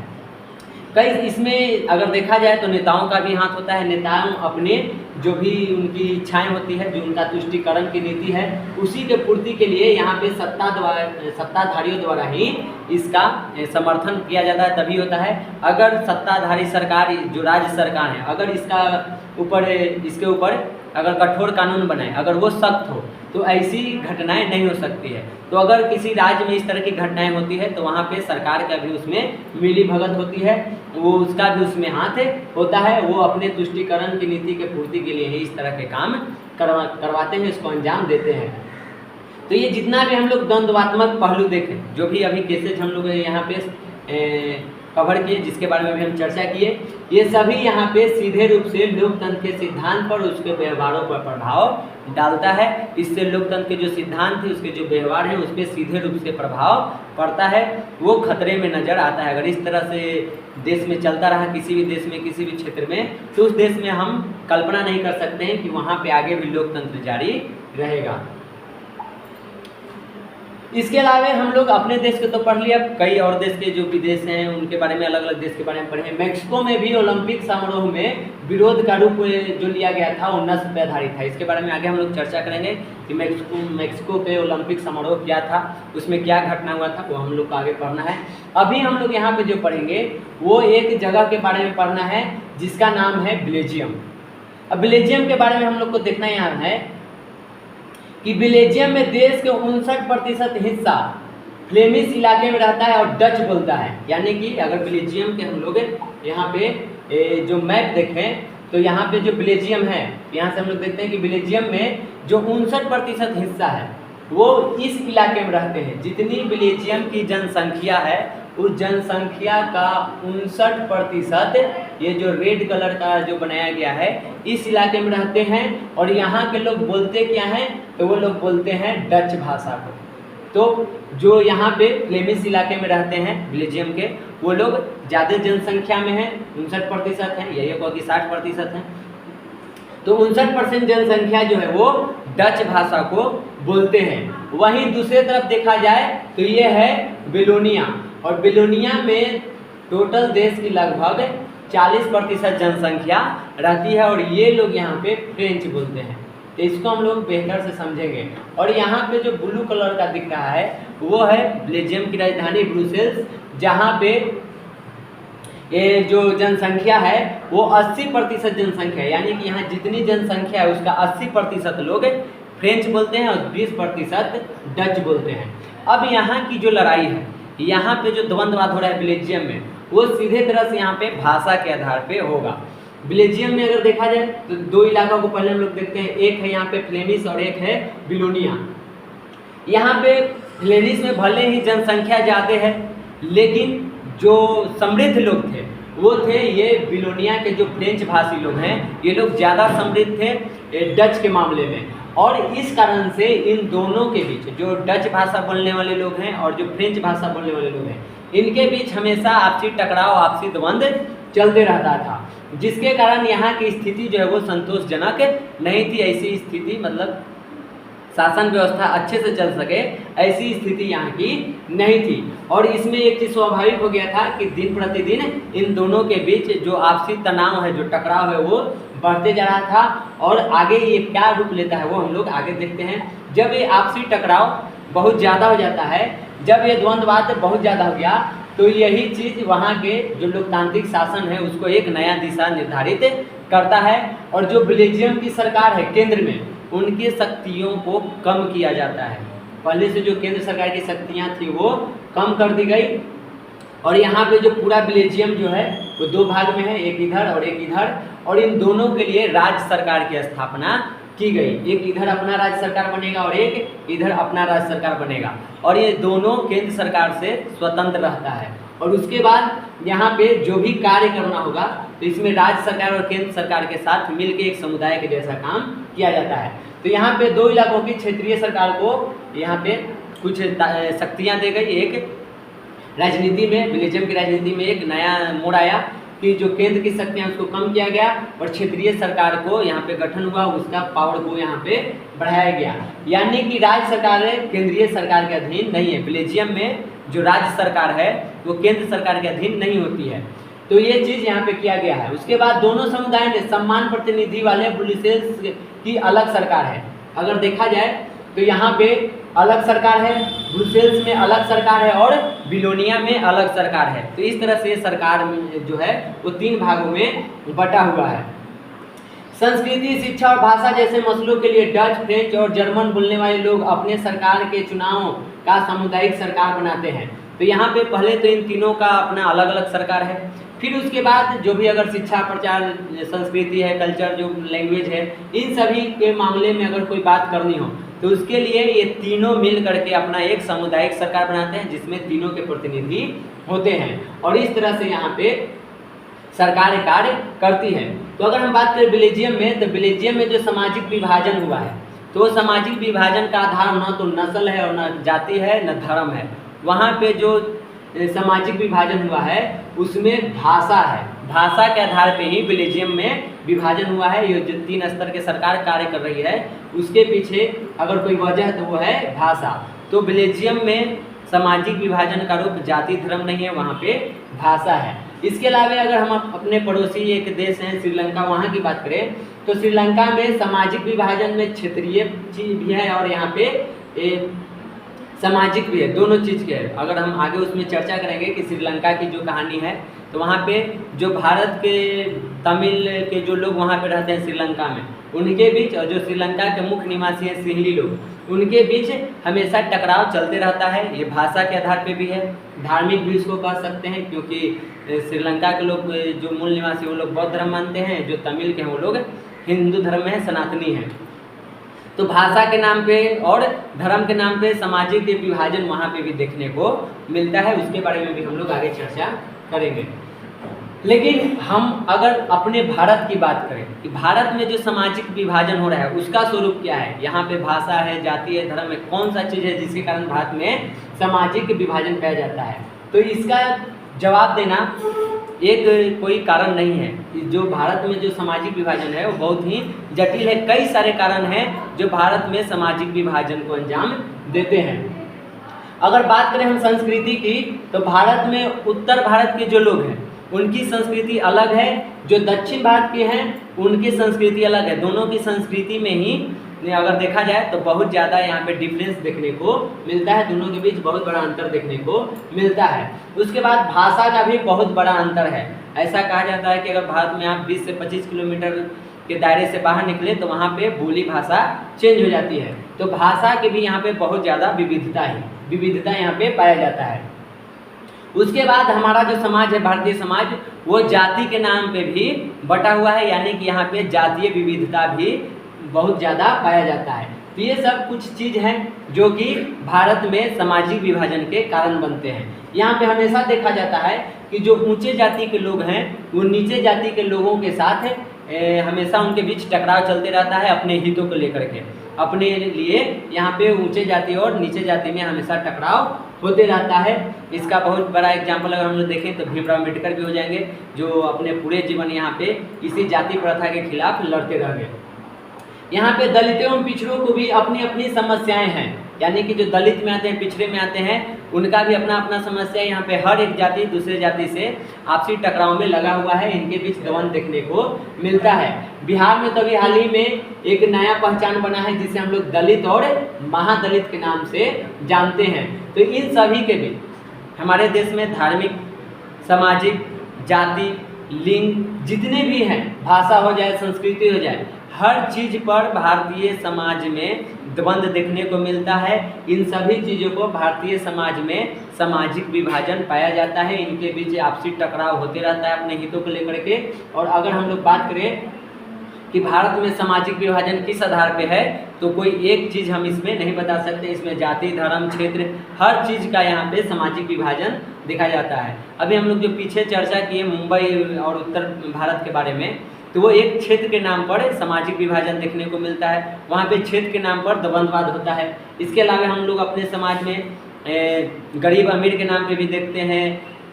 कई इसमें अगर देखा जाए तो नेताओं का भी हाथ होता है। नेताओं अपने जो भी उनकी इच्छाएं होती है, जो उनका तुष्टीकरण की नीति है, उसी के पूर्ति के लिए यहाँ पे सत्ताधारियों द्वारा ही इसका समर्थन किया जाता है, तभी होता है। अगर सत्ताधारी सरकार, जो राज्य सरकार है, अगर इसके ऊपर अगर कठोर कानून बनाए, अगर वो सख्त हो, तो ऐसी घटनाएं नहीं हो सकती है। तो अगर किसी राज्य में इस तरह की घटनाएं होती है तो वहाँ पे सरकार का भी उसमें मिली भगत होती है, वो उसका भी उसमें हाथ होता है, वो अपने तुष्टिकरण की नीति के पूर्ति के लिए ही इस तरह के काम करवाते हैं, इसको अंजाम देते हैं। तो ये जितना भी हम लोग द्वंद्वात्मक पहलू देखें, जो भी अभी केसेज हम लोग यहाँ पे कवर किए, जिसके बारे में भी हम चर्चा किए, ये सभी यहाँ पे सीधे रूप से लोकतंत्र के सिद्धांत पर, उसके व्यवहारों पर प्रभाव डालता है। इससे लोकतंत्र के जो सिद्धांत है, उसके जो व्यवहार है, उस पर सीधे रूप से प्रभाव पड़ता है, वो खतरे में नजर आता है। अगर इस तरह से देश में चलता रहा, किसी भी देश में, किसी भी क्षेत्र में, तो उस देश में हम कल्पना नहीं कर सकते हैं कि वहाँ पे आगे भी लोकतंत्र जारी रहेगा। इसके अलावा हम लोग अपने देश के तो पढ़ लिया, कई और देश के जो विदेश हैं उनके बारे में, अलग अलग देश के बारे में पढ़े। मैक्सिको में भी ओलंपिक समारोह में विरोध का रूप जो लिया गया था वो नस्ल पे आधारित था। इसके बारे में आगे हम लोग चर्चा करेंगे कि मैक्सिको पे ओलंपिक समारोह क्या था, उसमें क्या घटना हुआ था, वो हम लोग को आगे पढ़ना है। अभी हम लोग यहाँ पे जो पढ़ेंगे वो एक जगह के बारे में पढ़ना है जिसका नाम है बेल्जियम। अब बेल्जियम के बारे में हम लोग को देखना यहाँ है कि बेल्जियम में देश के 59% हिस्सा फ्लेमिश इलाके में रहता है और डच बोलता है। यानी कि अगर बेल्जियम के हम लोग यहाँ पे जो मैप देखें तो यहाँ पे जो बेल्जियम है, यहाँ से हम लोग देखते हैं कि बेल्जियम में जो 59% हिस्सा है वो इस इलाके में रहते हैं। जितनी बेल्जियम की जनसंख्या है उस जनसंख्या का 59% ये जो रेड कलर का जो बनाया गया है इस इलाके में रहते हैं। और यहाँ के लोग बोलते क्या हैं, तो वो लोग बोलते हैं डच भाषा को। तो जो यहाँ पे फ्लेमिश इलाके में रहते हैं बेल्जियम के, वो लोग ज़्यादा जनसंख्या में हैं, 59% हैं, यही को कि 60% हैं। तो 59% जनसंख्या जो है वो डच भाषा को बोलते हैं। वहीं दूसरे तरफ देखा जाए तो ये है बेलोनिया, और बेलोनिया में टोटल देश की लगभग 40% जनसंख्या रहती है और ये लोग यहाँ पे फ्रेंच बोलते हैं। तो इसको हम लोग बेहतर से समझेंगे। और यहाँ पे जो ब्लू कलर का दिख रहा है वो है बेल्जियम की राजधानी ब्रुसेल्स, जहाँ पे ये जो जनसंख्या है वो 80% जनसंख्या है। यानी कि यहाँ जितनी जनसंख्या है उसका 80% लोग फ्रेंच बोलते हैं और 20% डच बोलते हैं। अब यहाँ की जो लड़ाई है, यहाँ पे जो द्वंद्ववाद हो रहा है बेल्जियम में, वो सीधे तरह से यहाँ पे भाषा के आधार पे होगा। बेल्जियम में अगर देखा जाए तो दो इलाकों को पहले हम लोग देखते हैं, एक है यहाँ पे फ्लेमिश और एक है बेलोनिया। यहाँ पे फ्लेमिश में भले ही जनसंख्या ज़्यादा है, लेकिन जो समृद्ध लोग थे वो थे ये बेलोनिया के जो फ्रेंच भाषी लोग हैं, ये लोग ज़्यादा समृद्ध थे डच के मामले में। और इस कारण से इन दोनों के बीच, जो डच भाषा बोलने वाले लोग हैं और जो फ्रेंच भाषा बोलने वाले लोग हैं, इनके बीच हमेशा आपसी टकराव, आपसी द्वंद्व चलते रहता था, जिसके कारण यहाँ की स्थिति जो है वो संतोषजनक नहीं थी। ऐसी स्थिति मतलब शासन व्यवस्था अच्छे से चल सके ऐसी स्थिति यहाँ की नहीं थी। और इसमें एक चीज़ स्वाभाविक हो गया था कि दिन प्रतिदिन इन दोनों के बीच जो आपसी तनाव है, जो टकराव है, वो बढ़ते जा रहा था। और आगे ये क्या रूप लेता है वो हम लोग आगे देखते हैं। जब ये आपसी टकराव बहुत ज़्यादा हो जाता है, जब ये द्वंद्ववाद बहुत ज़्यादा हो गया, तो यही चीज़ वहाँ के जो लोकतांत्रिक शासन है उसको एक नया दिशा निर्धारित करता है। और जो बेल्जियम की सरकार है केंद्र में, उनकी शक्तियों को कम किया जाता है। पहले से जो केंद्र सरकार की शक्तियाँ थी वो कम कर दी गई। और यहाँ पे जो पूरा बेल्जियम जो है वो दो भाग में है, एक इधर और एक इधर। और इन दोनों के लिए राज्य सरकार की स्थापना की गई। एक इधर अपना राज्य सरकार बनेगा और एक इधर अपना राज्य सरकार बनेगा। और ये दोनों केंद्र सरकार से स्वतंत्र रहता है। और उसके बाद यहाँ पे जो भी कार्य करना होगा तो इसमें राज्य सरकार और केंद्र सरकार के साथ मिलकर एक समुदाय के जैसा काम किया जाता है। तो यहाँ पे दो इलाकों की क्षेत्रीय सरकार को यहाँ पे कुछ शक्तियाँ दी गई। एक राजनीति में, बेल्जियम की राजनीति में एक नया मोड़ आया कि जो केंद्र की शक्तियाँ उसको कम किया गया और क्षेत्रीय सरकार को यहाँ पे गठन हुआ, उसका पावर को यहाँ पे बढ़ाया गया। यानी कि राज्य सरकार केंद्रीय सरकार के अधीन नहीं है। बेल्जियम में जो राज्य सरकार है वो केंद्र सरकार के अधीन नहीं होती है। तो ये चीज़ यहाँ पे किया गया है। उसके बाद दोनों समुदाय ने सम्मान प्रतिनिधि वाले ब्रुसेल्स की अलग सरकार है। अगर देखा जाए तो यहाँ पे अलग सरकार है, ब्रुसेल्स में अलग सरकार है और बेलोनिया में अलग सरकार है। तो इस तरह से सरकार जो है वो तीन भागों में बटा हुआ है। संस्कृति, शिक्षा और भाषा जैसे मसलों के लिए डच, फ्रेंच और जर्मन बोलने वाले लोग अपने सरकार के चुनाव का सामुदायिक सरकार बनाते हैं। तो यहाँ पे पहले तो इन तीनों का अपना अलग अलग सरकार है, फिर उसके बाद जो भी अगर शिक्षा, प्रचार, संस्कृति है, कल्चर, जो लैंग्वेज है, इन सभी के मामले में अगर कोई बात करनी हो तो उसके लिए ये तीनों मिल करके अपना एक सामुदायिक सरकार बनाते हैं जिसमें तीनों के प्रतिनिधि होते हैं और इस तरह से यहाँ पे सरकार कार्य करती है। तो अगर हम बात करें बेल्जियम में, तो बेल्जियम में जो सामाजिक विभाजन हुआ है, तो सामाजिक विभाजन का आधार न तो नस्ल है और न जाति है न धर्म है। वहाँ पे जो सामाजिक विभाजन हुआ है उसमें भाषा है, भाषा के आधार पे ही बेल्जियम में विभाजन हुआ है। ये जो 3 स्तर के सरकार कार्य कर रही है उसके पीछे अगर कोई वजह है तो वो है भाषा। तो बेल्जियम में सामाजिक विभाजन का रूप जाति धर्म नहीं है, वहाँ पे भाषा है। इसके अलावा अगर हम अपने पड़ोसी एक देश हैं श्रीलंका, वहाँ की बात करें तो श्रीलंका में सामाजिक विभाजन में क्षेत्रीय चीज भी है और यहाँ पे सामाजिक भी है, दोनों चीज़ के है। अगर हम आगे उसमें चर्चा करेंगे कि श्रीलंका की जो कहानी है तो वहाँ पे जो भारत के तमिल के जो लोग वहाँ पे रहते हैं श्रीलंका में, उनके बीच और जो श्रीलंका के मुख्य निवासी हैं सिंहली लोग, उनके बीच हमेशा टकराव चलते रहता है। ये भाषा के आधार पे भी है, धार्मिक भी इसको कह सकते हैं क्योंकि श्रीलंका के लोग जो मूल निवासी वो लोग बौद्ध धर्म मानते हैं, जो तमिल के हैं वो लोग हिंदू धर्म में सनातनी हैं। तो भाषा के नाम पे और धर्म के नाम पे सामाजिक विभाजन वहाँ पे भी देखने को मिलता है, उसके बारे में भी हम लोग आगे चर्चा करेंगे। लेकिन हम अगर अपने भारत की बात करें कि भारत में जो सामाजिक विभाजन हो रहा है उसका स्वरूप क्या है, यहाँ पे भाषा है, जाति है, धर्म है, कौन सा चीज़ है जिसके कारण भारत में सामाजिक विभाजन पाया जाता है, तो इसका जवाब देना एक कोई कारण नहीं है। जो भारत में जो सामाजिक विभाजन है वो बहुत ही जटिल है, कई सारे कारण हैं जो भारत में सामाजिक विभाजन को अंजाम देते हैं। अगर बात करें हम संस्कृति की तो भारत में उत्तर भारत के जो लोग हैं उनकी संस्कृति अलग है, जो दक्षिण भारत के हैं उनकी संस्कृति अलग है। दोनों की संस्कृति में ही अगर देखा जाए तो बहुत ज़्यादा यहाँ पे डिफरेंस देखने को मिलता है, दोनों के बीच बहुत बड़ा अंतर देखने को मिलता है। उसके बाद भाषा का भी बहुत बड़ा अंतर है। ऐसा कहा जाता है कि अगर भारत में आप 20 से 25 किलोमीटर के दायरे से बाहर निकले तो वहाँ पे बोली भाषा चेंज हो जाती है। तो भाषा के भी यहाँ पे बहुत ज़्यादा विविधता यहाँ पे पाया जाता है। उसके बाद हमारा जो समाज है भारतीय समाज, वो जाति के नाम पे भी बटा हुआ है, यानी कि यहाँ पे जातीय विविधता भी बहुत ज़्यादा पाया जाता है। तो ये सब कुछ चीज़ हैं जो कि भारत में सामाजिक विभाजन के कारण बनते हैं। यहाँ पे हमेशा देखा जाता है कि जो ऊंचे जाति के लोग हैं वो नीचे जाति के लोगों के साथ हमेशा उनके बीच टकराव चलते रहता है अपने हितों को लेकर के। अपने लिए यहाँ पे ऊंचे जाति और नीचे जाति में हमेशा टकराव होते रहता है। इसका बहुत बड़ा एग्जाम्पल अगर हम लोग देखें तो भीमराव अम्बेडकर भी हो जाएंगे, जो अपने पूरे जीवन यहाँ पे इसी जाति प्रथा के खिलाफ लड़ते रह गए। यहाँ पे दलितों एवं पिछड़ों को भी अपनी अपनी समस्याएं हैं, यानी कि जो दलित में आते हैं, पिछड़े में आते हैं, उनका भी अपना अपना समस्या है। यहाँ पे हर एक जाति दूसरे जाति से आपसी टकराव में लगा हुआ है, इनके बीच द्वंद्व देखने को मिलता है। बिहार में तो अभी हाल ही में एक नया पहचान बना है जिसे हम लोग दलित और महादलित के नाम से जानते हैं। तो इन सभी के बीच हमारे देश में धार्मिक, सामाजिक, जाति, लिंग जितने भी हैं, भाषा हो जाए, संस्कृति हो जाए, हर चीज़ पर भारतीय समाज में द्वंद्व देखने को मिलता है। इन सभी चीज़ों को भारतीय समाज में सामाजिक विभाजन पाया जाता है, इनके बीच आपसी टकराव होते रहता है अपने हितों को लेकर के। और अगर हम लोग बात करें कि भारत में सामाजिक विभाजन किस आधार पे है, तो कोई एक चीज़ हम इसमें नहीं बता सकते। इसमें जाति, धर्म, क्षेत्र, हर चीज़ का यहाँ पे सामाजिक विभाजन देखा जाता है। अभी हम लोग जो पीछे चर्चा किए मुंबई और उत्तर भारत के बारे में, तो वो एक क्षेत्र के नाम पर सामाजिक विभाजन देखने को मिलता है, वहाँ पे क्षेत्र के नाम पर द्वंद्ववाद होता है। इसके अलावा हम लोग अपने समाज में गरीब अमीर के नाम पे भी देखते हैं।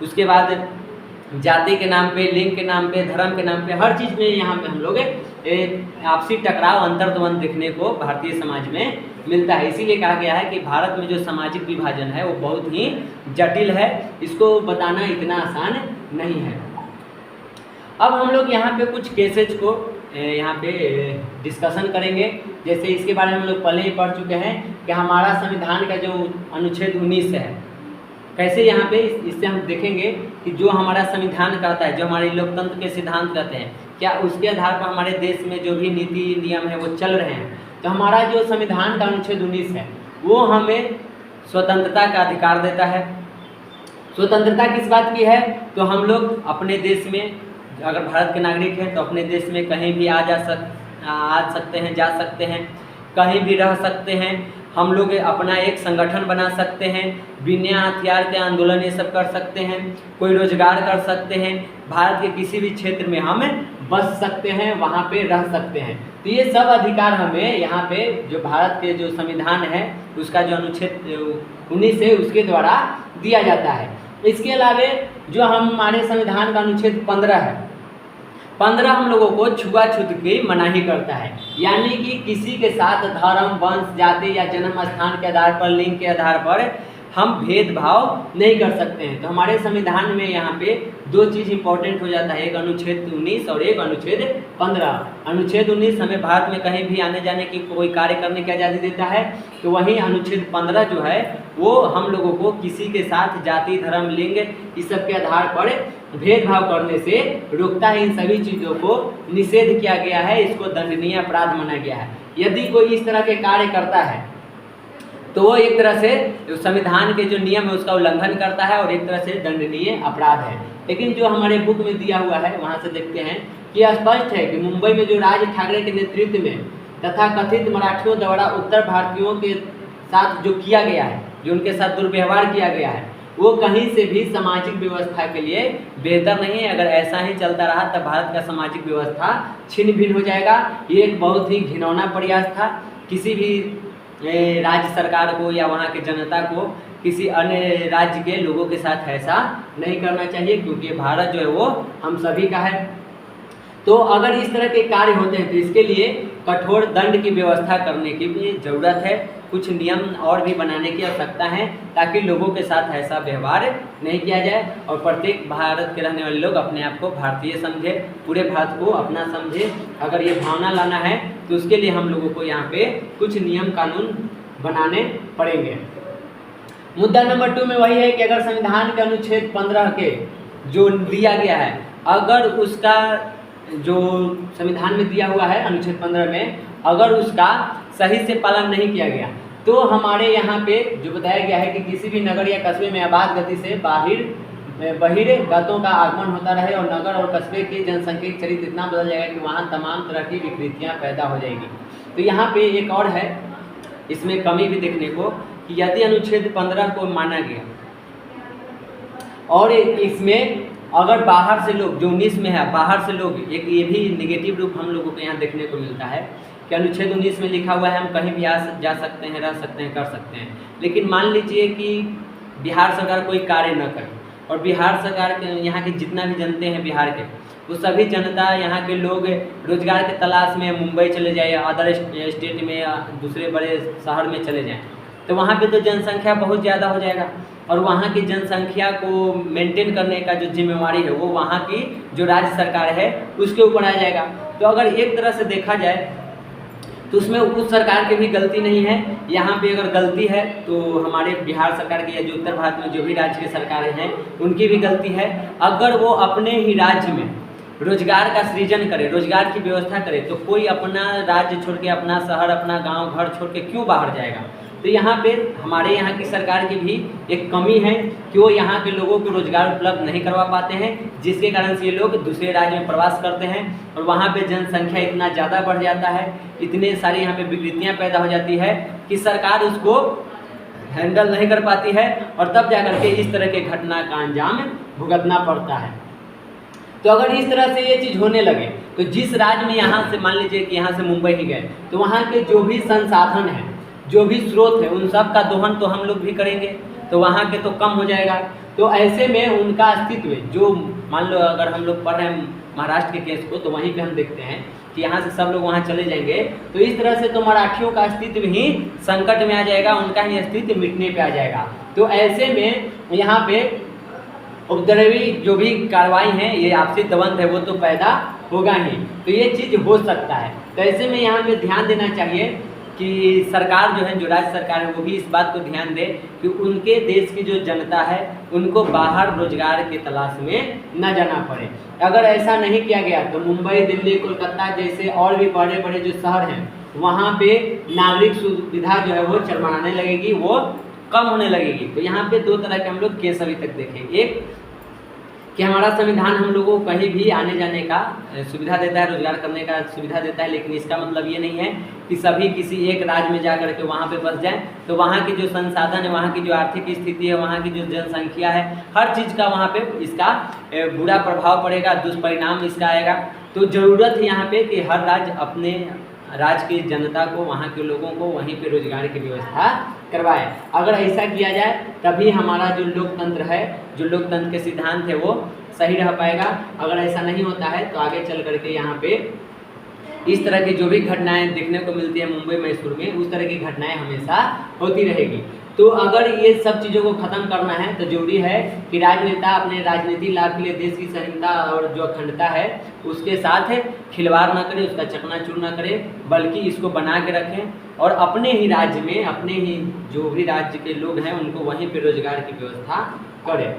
उसके बाद जाति के नाम पे, लिंग के नाम पे, धर्म के नाम पे, हर चीज़ में यहाँ पे हम लोग आपसी टकराव, अंतर्द्वंद देखने को भारतीय समाज में मिलता है। इसीलिए कहा गया है कि भारत में जो सामाजिक विभाजन है वो बहुत ही जटिल है, इसको बताना इतना आसान नहीं है। अब हम लोग यहाँ पे कुछ केसेज को यहाँ पे डिस्कशन करेंगे। जैसे इसके बारे में हम लोग पहले ही पढ़ चुके हैं कि हमारा संविधान का जो अनुच्छेद 19 है, कैसे यहाँ पे इससे हम देखेंगे कि जो हमारा संविधान कहता है, जो हमारे लोकतंत्र के सिद्धांत कहते हैं, क्या उसके आधार पर हमारे देश में जो भी नीति नियम है वो चल रहे हैं। तो हमारा जो संविधान का अनुच्छेद 19 है वो हमें स्वतंत्रता का अधिकार देता है। स्वतंत्रता किस बात की है? तो हम लोग अपने देश में, अगर भारत के नागरिक हैं तो अपने देश में कहीं भी आ सकते हैं, जा सकते हैं, कहीं भी रह सकते हैं। हम लोग अपना एक संगठन बना सकते हैं, बिना हथियार के आंदोलन ये सब कर सकते हैं, कोई रोजगार कर सकते हैं, भारत के किसी भी क्षेत्र में हम बस सकते हैं, वहाँ पे रह सकते हैं। तो ये सब अधिकार हमें यहाँ पे जो भारत के जो संविधान है उसका जो अनुच्छेद 19 है उसके द्वारा दिया जाता है। इसके अलावे जो हमारे संविधान का अनुच्छेद 15 है, 15 हम लोगों को छुआछूत की मनाही करता है, यानी कि किसी के साथ धर्म, वंश, जाति या जन्म स्थान के आधार पर, लिंग के आधार पर हम भेदभाव नहीं कर सकते हैं। तो हमारे संविधान में यहाँ पे दो चीज़ इंपॉर्टेंट हो जाता है, एक अनुच्छेद 19 और एक अनुच्छेद 15। अनुच्छेद 19 हमें भारत में कहीं भी आने जाने की, कोई कार्य करने की आज़ादी देता है, तो वहीं अनुच्छेद 15 जो है वो हम लोगों को किसी के साथ जाति, धर्म, लिंग इस सब के आधार पर भेदभाव करने से रोकता है। इन सभी चीज़ों को निषेध किया गया है, इसको दंडनीय अपराध माना गया है। यदि कोई इस तरह के कार्य करता है तो वो एक तरह से संविधान के जो नियम है उसका उल्लंघन करता है और एक तरह से दंडनीय अपराध है। लेकिन जो हमारे बुक में दिया हुआ है वहाँ से देखते हैं कि स्पष्ट है कि मुंबई में जो राज ठाकरे के नेतृत्व में तथा कथित मराठियों द्वारा उत्तर भारतीयों के साथ जो किया गया है, जो उनके साथ दुर्व्यवहार किया गया है, वो कहीं से भी सामाजिक व्यवस्था के लिए बेहतर नहीं है। अगर ऐसा ही चलता रहा तब भारत का सामाजिक व्यवस्था छिन्न भिन्न हो जाएगा। ये एक बहुत ही घिनौना प्रयास था। किसी भी राज्य सरकार को या वहाँ के जनता को किसी अन्य राज्य के लोगों के साथ ऐसा नहीं करना चाहिए, क्योंकि भारत जो है वो हम सभी का है। तो अगर इस तरह के कार्य होते हैं तो इसके लिए कठोर दंड की व्यवस्था करने की भी ज़रूरत है। कुछ नियम और भी बनाने की आवश्यकता है ताकि लोगों के साथ ऐसा व्यवहार नहीं किया जाए और प्रत्येक भारत के रहने वाले लोग अपने आप को भारतीय समझे, पूरे भारत को अपना समझे। अगर ये भावना लाना है तो उसके लिए हम लोगों को यहाँ पे कुछ नियम कानून बनाने पड़ेंगे। मुद्दा नंबर 2 में वही है कि अगर संविधान के अनुच्छेद 15 के जो दिया गया है, अगर उसका जो संविधान में दिया हुआ है अनुच्छेद 15 में, अगर उसका सही से पालन नहीं किया गया तो हमारे यहाँ पे जो बताया गया है कि किसी भी नगर या कस्बे में आबाद गति से बहिर्गतों का आगमन होता रहे और नगर और कस्बे की जनसंख्या चरित्र इतना बदल जाएगा कि वहाँ तमाम तरह की विकृतियाँ पैदा हो जाएगी। तो यहाँ पे एक और है, इसमें कमी भी देखने को, कि यदि अनुच्छेद 15 को माना गया और इसमें अगर बाहर से लोग, जो 19 में है, बाहर से लोग, एक ये भी नेगेटिव रूप हम लोगों को यहाँ देखने को मिलता है कि अनुच्छेद 19 में लिखा हुआ है हम कहीं भी जा सकते हैं, रह सकते हैं, कर सकते हैं। लेकिन मान लीजिए कि बिहार सरकार कोई कार्य न करे और बिहार सरकार के यहाँ के जितना भी जनते हैं बिहार के, वो सभी जनता, यहाँ के लोग रोजगार के तलाश में मुंबई चले जाए या अदर स्टेट में या दूसरे बड़े शहर में चले जाएँ, तो वहाँ पे तो जनसंख्या बहुत ज़्यादा हो जाएगा और वहाँ की जनसंख्या को मेंटेन करने का जो जिम्मेवारी है वो वहाँ की जो राज्य सरकार है उसके ऊपर आ जाएगा। तो अगर एक तरह से देखा जाए तो उसमें उस सरकार की भी गलती नहीं है। यहाँ पे अगर गलती है तो हमारे बिहार सरकार की या जो उत्तर भारत में जो भी राज्य की सरकारें हैं उनकी भी गलती है। अगर वो अपने ही राज्य में रोजगार का सृजन करे, रोजगार की व्यवस्था करे, तो कोई अपना राज्य छोड़ के, अपना शहर, अपना गांव, घर छोड़ के क्यों बाहर जाएगा। तो यहाँ पे हमारे यहाँ की सरकार की भी एक कमी है कि वो यहाँ के लोगों को रोजगार उपलब्ध नहीं करवा पाते हैं, जिसके कारण से ये लोग दूसरे राज्य में प्रवास करते हैं और वहाँ पे जनसंख्या इतना ज़्यादा बढ़ जाता है, इतने सारी यहाँ पे विकृतियाँ पैदा हो जाती है कि सरकार उसको हैंडल नहीं कर पाती है और तब जाकर के इस तरह के घटना का अंजाम भुगतना पड़ता है। तो अगर इस तरह से ये चीज़ होने लगे तो जिस राज्य में यहाँ से, मान लीजिए कि यहाँ से मुंबई ही गए, तो वहाँ के जो भी संसाधन हैं, जो भी स्रोत है, उन सब का दोहन तो हम लोग भी करेंगे, तो वहाँ के तो कम हो जाएगा। तो ऐसे में उनका अस्तित्व, जो मान लो अगर हम लोग पढ़ रहे हैं महाराष्ट्र के केस को, तो वहीं पे हम देखते हैं कि यहाँ से सब लोग वहाँ चले जाएंगे, तो इस तरह से तो मराठियों का अस्तित्व ही संकट में आ जाएगा, उनका ही अस्तित्व मिटने पे आ जाएगा। तो ऐसे में यहाँ पे उपद्रवी जो भी कार्रवाई है, ये आपसी द्वंद्व है, वो तो पैदा होगा ही। तो ये चीज़ हो सकता है। तो ऐसे में यहाँ पे ध्यान देना चाहिए कि सरकार जो है, जो राज्य सरकार है, वो भी इस बात को ध्यान दे कि उनके देश की जो जनता है उनको बाहर रोजगार की तलाश में न जाना पड़े। अगर ऐसा नहीं किया गया तो मुंबई, दिल्ली, कोलकाता जैसे और भी बड़े बड़े जो शहर हैं वहाँ पे नागरिक सुविधा जो है वो चरमराने लगेगी, वो कम होने लगेगी। तो यहाँ पे दो तरह के हम लोग केस अभी तक देखें। एक कि हमारा संविधान हम लोगों को कहीं भी आने जाने का सुविधा देता है, रोजगार करने का सुविधा देता है, लेकिन इसका मतलब ये नहीं है कि सभी किसी एक राज्य में जा कर के वहाँ पे बस जाएं। तो वहाँ की जो संसाधन है, वहाँ की जो आर्थिक स्थिति है, वहाँ की जो जनसंख्या है, हर चीज़ का वहाँ पे इसका बुरा प्रभाव पड़ेगा, दुष्परिणाम इसका आएगा। तो ज़रूरत है यहाँ पे कि हर राज्य अपने राज्य की जनता को, वहाँ के लोगों को वहीं पे रोजगार की व्यवस्था करवाए। अगर ऐसा किया जाए तभी हमारा जो लोकतंत्र है, जो लोकतंत्र के सिद्धांत है वो सही रह पाएगा। अगर ऐसा नहीं होता है तो आगे चल करके यहाँ पे इस तरह की जो भी घटनाएं देखने को मिलती है मुंबई, मैसूर में, उस तरह की घटनाएं हमेशा होती रहेगी। तो अगर ये सब चीज़ों को ख़त्म करना है तो जरूरी है कि राजनेता अपने राजनीतिक लाभ के लिए देश की संहिता और जो अखंडता है उसके साथ खिलवाड़ ना करे, उसका चकनाचूर ना करे, बल्कि इसको बना के रखें और अपने ही राज्य में, अपने ही जो भी राज्य के लोग हैं उनको वहीं पे रोजगार की व्यवस्था करें।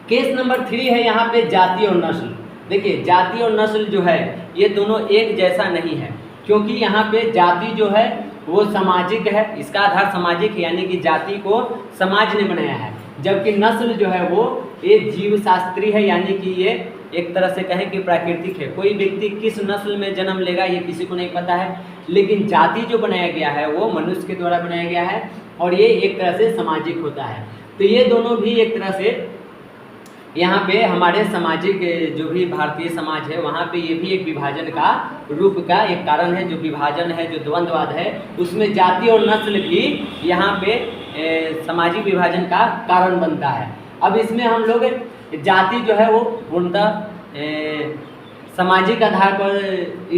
केस नंबर 3 है यहाँ पे जाति और नस्ल। देखिए, जाति और नस्ल जो है ये दोनों एक जैसा नहीं है, क्योंकि यहाँ पे जाति जो है वो सामाजिक है, इसका आधार सामाजिक है, यानी कि जाति को समाज ने बनाया है, जबकि नस्ल जो है वो एक जीव शास्त्री है, यानी कि ये एक तरह से कहें कि प्राकृतिक है। कोई व्यक्ति किस नस्ल में जन्म लेगा ये किसी को नहीं पता है, लेकिन जाति जो बनाया गया है वो मनुष्य के द्वारा बनाया गया है और ये एक तरह से सामाजिक होता है। तो ये दोनों भी एक तरह से यहाँ पे हमारे सामाजिक जो भी भारतीय समाज है वहाँ पे ये भी एक विभाजन का रूप का एक कारण है। जो विभाजन है, जो द्वंद्ववाद है, उसमें जाति और नस्ल भी यहाँ पे सामाजिक विभाजन का कारण बनता है। अब इसमें हम लोग जाति जो है वो पूर्णतः सामाजिक आधार पर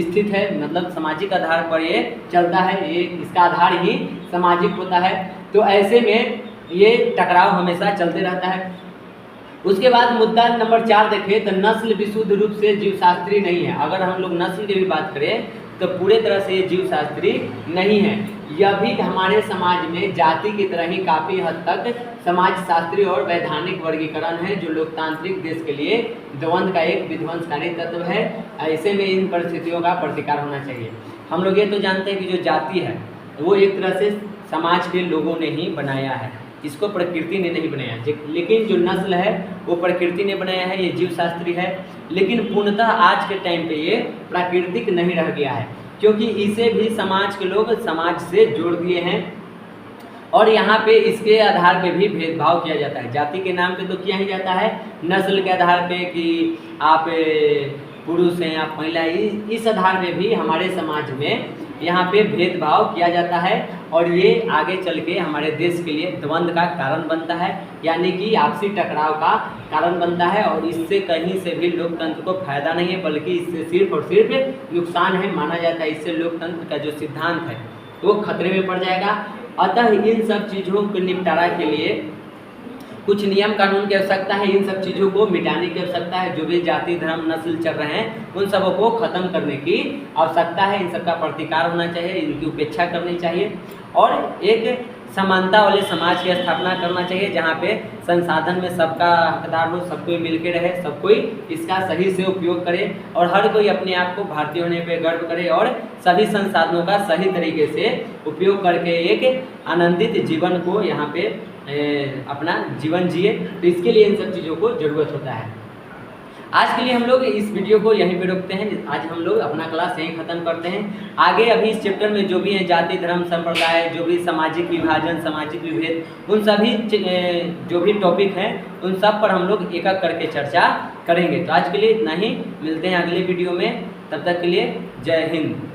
स्थित है, मतलब सामाजिक आधार पर ये चलता है, ये इसका आधार ही सामाजिक होता है। तो ऐसे में ये टकराव हमेशा चलते रहता है। उसके बाद मुद्दा नंबर 4 देखें तो नस्ल विशुद्ध रूप से जीवशास्त्री नहीं है। अगर हम लोग नस्ल की भी बात करें तो पूरे तरह से ये जीवशास्त्री नहीं है। यह भी हमारे समाज में जाति की तरह ही काफ़ी हद तक समाजशास्त्री और वैधानिक वर्गीकरण है, जो लोकतांत्रिक देश के लिए द्वंद्व का एक विध्वंसकारी तत्व है। ऐसे में इन परिस्थितियों का प्रतिकार होना चाहिए। हम लोग ये तो जानते हैं कि जो जाति है वो एक तरह से समाज के लोगों ने ही बनाया है, इसको प्रकृति ने नहीं बनाया। लेकिन जो नस्ल है वो प्रकृति ने बनाया है, ये जीवशास्त्री है, लेकिन पूर्णतः आज के टाइम पे ये प्राकृतिक नहीं रह गया है, क्योंकि इसे भी समाज के लोग समाज से जोड़ दिए हैं और यहाँ पे इसके आधार पे भी भेदभाव किया जाता है। जाति के नाम पे तो किया ही जाता है, नस्ल के आधार पे कि आप पुरुष हैं, आप महिला, इस आधार पे भी हमारे समाज में यहाँ पे भेदभाव किया जाता है और ये आगे चल के हमारे देश के लिए द्वंद्व का कारण बनता है, यानी कि आपसी टकराव का कारण बनता है। और इससे कहीं से भी लोकतंत्र को फायदा नहीं है, बल्कि इससे सिर्फ और सिर्फ नुकसान है माना जाता है। इससे लोकतंत्र का जो सिद्धांत है वो खतरे में पड़ जाएगा। अतः इन सब चीज़ों के निपटारा के लिए कुछ नियम कानून की आवश्यकता है, इन सब चीज़ों को मिटाने की आवश्यकता है। जो भी जाति धर्म नस्ल चल रहे हैं उन सबों को ख़त्म करने की आवश्यकता है। इन सब का प्रतिकार होना चाहिए, इनकी उपेक्षा करनी चाहिए और एक समानता वाले समाज की स्थापना करना चाहिए, जहाँ पे संसाधन में सबका हकदार हो, सब कोई मिल के रहे, सब कोई इसका सही से उपयोग करे और हर कोई अपने आप को भारतीय होने पे गर्व करे और सभी संसाधनों का सही तरीके से उपयोग करके एक आनंदित जीवन को यहाँ पे अपना जीवन जिए। तो इसके लिए इन सब चीज़ों को ज़रूरत होता है। आज के लिए हम लोग इस वीडियो को यहीं पे रोकते हैं। आज हम लोग अपना क्लास यहीं ख़त्म करते हैं। आगे अभी इस चैप्टर में जो भी है जाति धर्म संप्रदाय, जो भी सामाजिक विभाजन सामाजिक विभेद, उन सभी जो भी टॉपिक हैं उन सब पर हम लोग एक एक करके चर्चा करेंगे। तो आज के लिए इतना ही, मिलते हैं अगले वीडियो में। तब तक के लिए जय हिंद।